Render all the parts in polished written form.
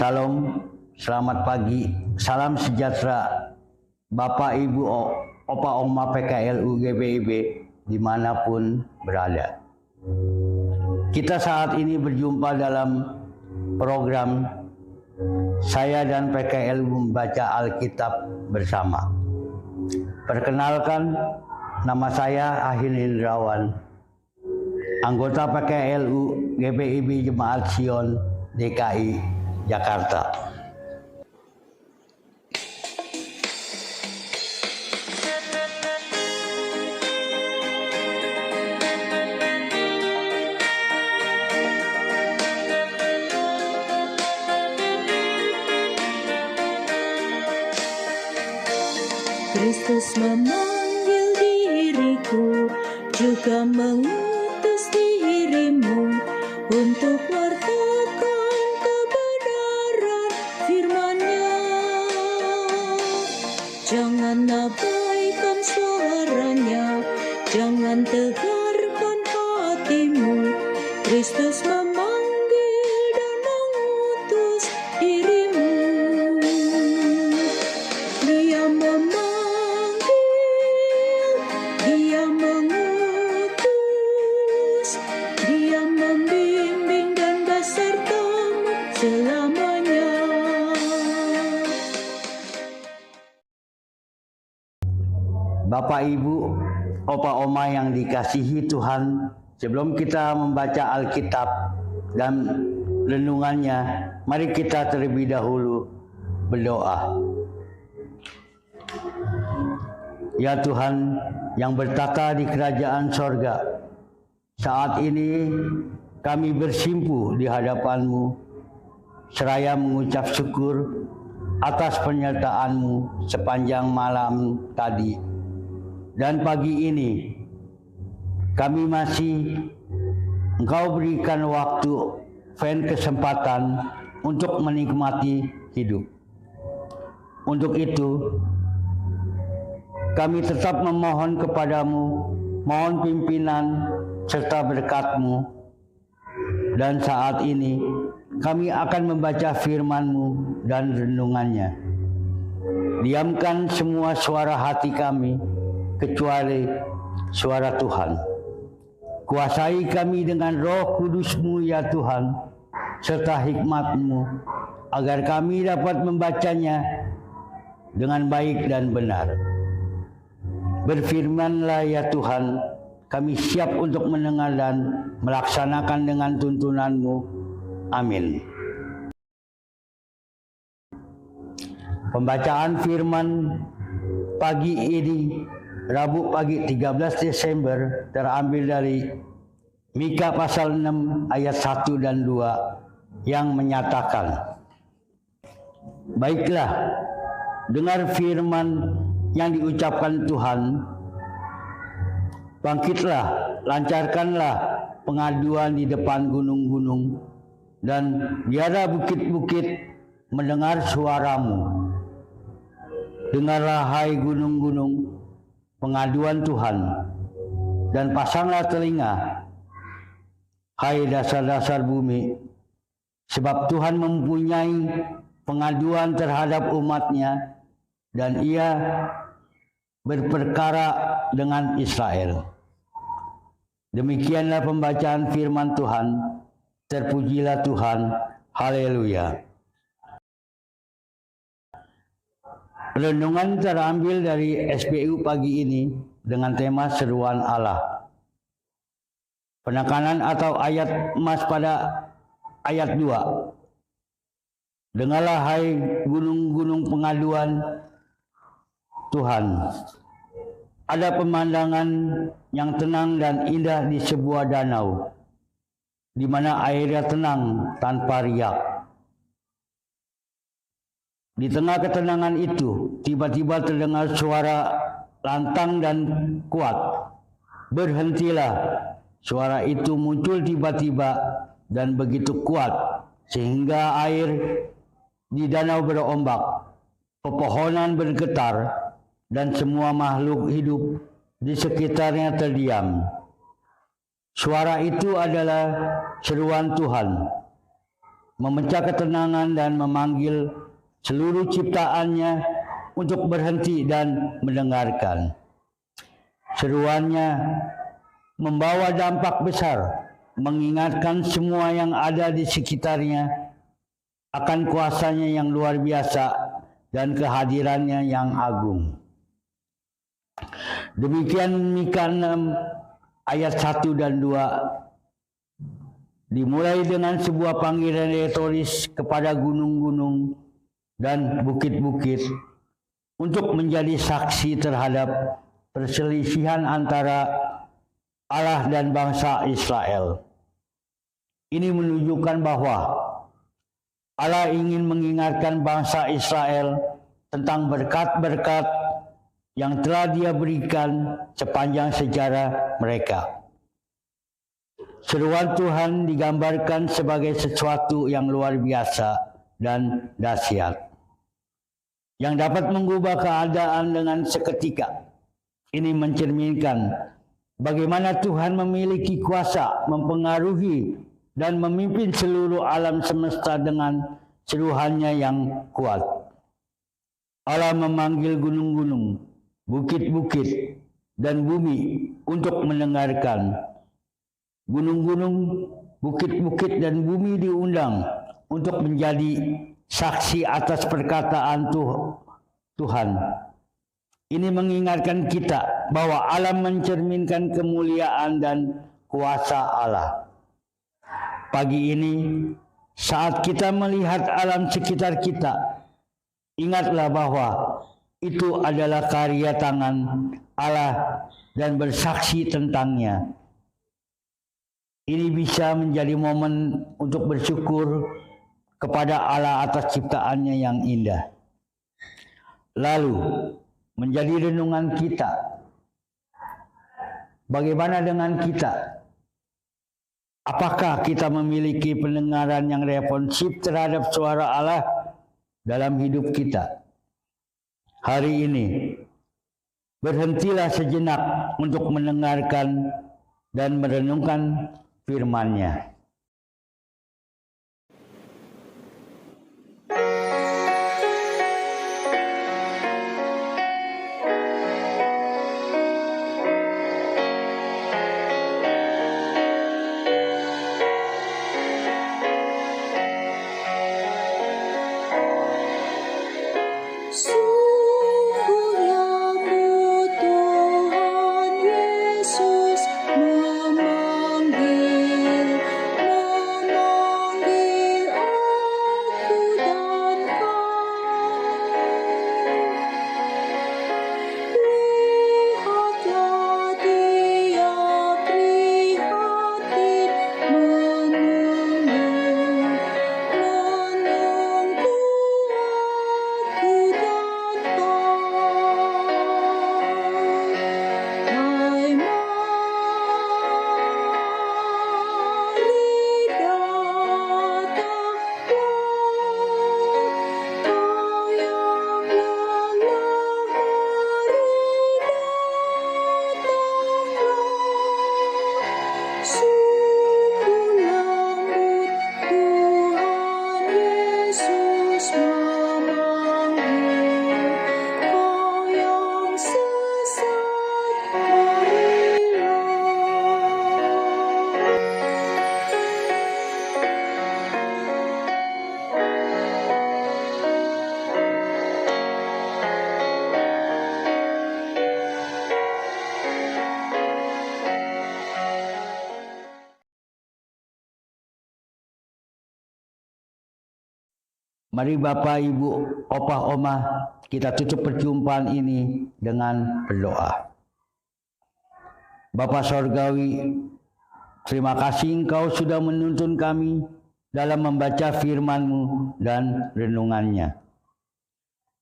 Salam, selamat pagi, salam sejahtera Bapak, Ibu, Opa, Oma PKLU GPIB dimanapun berada. Kita saat ini berjumpa dalam program saya dan PKLU membaca Alkitab bersama. Perkenalkan, nama saya Ahil Hindrawan, anggota PKLU GPIB Jemaat Sion DKI Jakarta. Kristus memanggil diriku, juga mengutus dirimu untuk wartakan kebenaran firman-Nya. Jangan abaikan suaranya, jangan tegarkan hatimu. Kristus memanggil dan mengutus dirimu. Dia mengutus, Dia membimbing dan besertamu selamanya. Bapak, Ibu, Opa, Oma yang dikasihi Tuhan, sebelum kita membaca Alkitab dan renungannya, mari kita terlebih dahulu berdoa. Ya Tuhan yang bertata di kerajaan sorga, saat ini kami bersimpuh di hadapan-Mu, seraya mengucap syukur atas penyertaan-Mu sepanjang malam tadi. Dan pagi ini kami masih Engkau berikan waktu dan kesempatan untuk menikmati hidup. Untuk itu kami tetap memohon kepadamu, mohon pimpinan serta berkat-Mu. Dan saat ini kami akan membaca firman-Mu dan renungannya. Diamkan semua suara hati kami, kecuali suara Tuhan. Kuasai kami dengan Roh Kudus-Mu ya Tuhan, serta hikmat-Mu, agar kami dapat membacanya dengan baik dan benar. Berfirmanlah ya Tuhan, kami siap untuk mendengar dan melaksanakan dengan tuntunan-Mu. Amin. Pembacaan firman pagi ini, Rabu pagi 13 Desember, terambil dari Mika pasal 6 ayat 1 dan 2 yang menyatakan, baiklah, dengar firman yang diucapkan Tuhan, bangkitlah, lancarkanlah pengaduan di depan gunung-gunung, dan biarlah bukit-bukit mendengar suaramu. Dengarlah hai gunung-gunung pengaduan Tuhan, dan pasanglah telinga hai dasar-dasar bumi, sebab Tuhan mempunyai pengaduan terhadap umat-Nya, dan Ia berperkara dengan Israel. Demikianlah pembacaan firman Tuhan. Terpujilah Tuhan. Haleluya. Renungan terambil dari SPU pagi ini dengan tema seruan Allah. Penekanan atau ayat emas pada ayat 2. Dengarlah hai gunung-gunung pengaduan Tuhan. Ada pemandangan yang tenang dan indah di sebuah danau, di mana airnya tenang tanpa riak. Di tengah ketenangan itu, tiba-tiba terdengar suara lantang dan kuat. Berhentilah. Suara itu muncul tiba-tiba dan begitu kuat, sehingga air di danau berombak, pepohonan bergetar, dan semua makhluk hidup di sekitarnya terdiam. Suara itu adalah seruan Tuhan. memecah ketenangan dan memanggil seluruh ciptaannya untuk berhenti dan mendengarkan. Seruannya membawa dampak besar, mengingatkan semua yang ada di sekitarnya akan kuasanya yang luar biasa dan kehadirannya yang agung. Demikian Mika 6 ayat 1 dan 2 dimulai dengan sebuah panggilan retoris kepada gunung-gunung dan bukit-bukit untuk menjadi saksi terhadap perselisihan antara Allah dan bangsa Israel. Ini menunjukkan bahwa Allah ingin mengingatkan bangsa Israel tentang berkat-berkat yang telah Dia berikan sepanjang sejarah mereka. Seruan Tuhan digambarkan sebagai sesuatu yang luar biasa dan dahsyat, yang dapat mengubah keadaan dengan seketika. Ini mencerminkan bagaimana Tuhan memiliki kuasa mempengaruhi dan memimpin seluruh alam semesta dengan seruannya yang kuat. Allah memanggil gunung-gunung, bukit-bukit, dan bumi untuk mendengarkan. Gunung-gunung, bukit-bukit, dan bumi diundang untuk menjadi saksi atas perkataan Tuhan. Ini mengingatkan kita bahwa alam mencerminkan kemuliaan dan kuasa Allah. Pagi ini, saat kita melihat alam sekitar kita, ingatlah bahwa itu adalah karya tangan Allah dan bersaksi tentangnya. Ini bisa menjadi momen untuk bersyukur kepada Allah atas ciptaannya yang indah. Lalu, menjadi renungan kita. Bagaimana dengan kita? Apakah kita memiliki pendengaran yang responsif terhadap suara Allah dalam hidup kita? Hari ini, berhentilah sejenak untuk mendengarkan dan merenungkan firman-Nya. Sungguh lembut Tuhan Yesus memanggil aku dan kau. Lihatlah Dia prihatin menunggu aku dan kau. Hai mari datanglah, kau yang lelah, datanglah. Sungguh lembut Tuhan Yesus memanggil, kau yang sesat, marilah. Mari Bapak, Ibu, Opah, Omah, kita tutup perjumpaan ini dengan berdoa. Bapa Sorgawi, terima kasih Engkau sudah menuntun kami dalam membaca firman-Mu dan renungannya.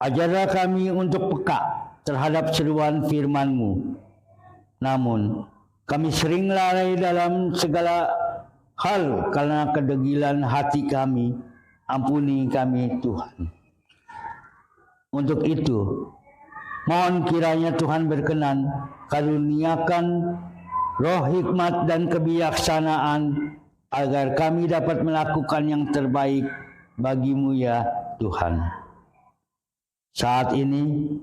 Ajarlah kami untuk peka terhadap seruan firman-Mu. Namun, kami sering lalai dalam segala hal karena kedegilan hati kami. Ampuni kami Tuhan. Untuk itu, mohon kiranya Tuhan berkenan karuniakan roh hikmat dan kebijaksanaan agar kami dapat melakukan yang terbaik bagi-Mu ya Tuhan. Saat ini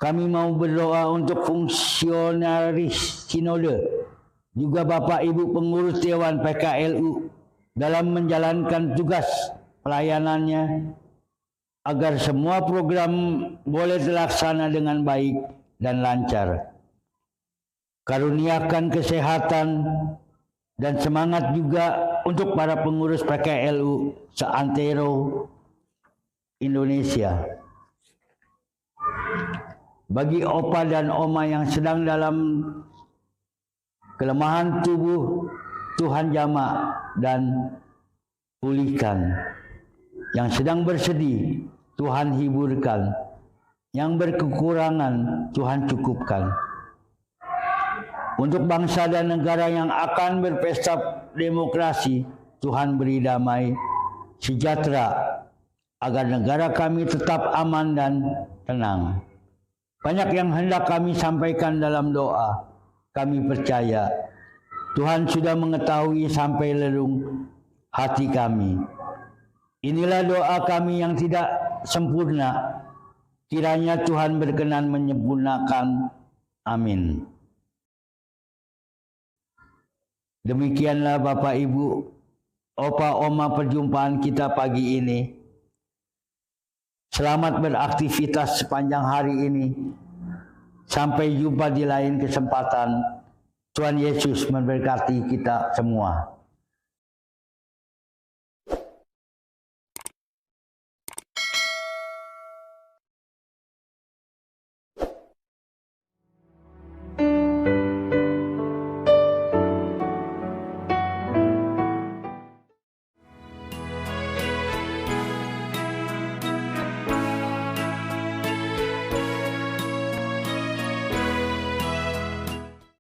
kami mau berdoa untuk fungsionaris sinode, juga Bapak Ibu pengurus Dewan PKLU dalam menjalankan tugas pelayanannya, agar semua program boleh terlaksana dengan baik dan lancar. Karuniakan kesehatan dan semangat juga untuk para pengurus PKLU seantero Indonesia. Bagi opa dan oma yang sedang dalam kelemahan tubuh, Tuhan jama dan pulihkan. Yang sedang bersedih, Tuhan hiburkan. Yang berkekurangan, Tuhan cukupkan. Untuk bangsa dan negara yang akan berpesta demokrasi, Tuhan beri damai sejahtera agar negara kami tetap aman dan tenang. Banyak yang hendak kami sampaikan dalam doa. Kami percaya Tuhan sudah mengetahui sampai relung hati kami. Inilah doa kami yang tidak sempurna. Kiranya Tuhan berkenan menyempurnakan. Amin. Demikianlah Bapak Ibu, opa oma perjumpaan kita pagi ini. Selamat beraktivitas sepanjang hari ini. Sampai jumpa di lain kesempatan. Tuhan Yesus memberkati kita semua.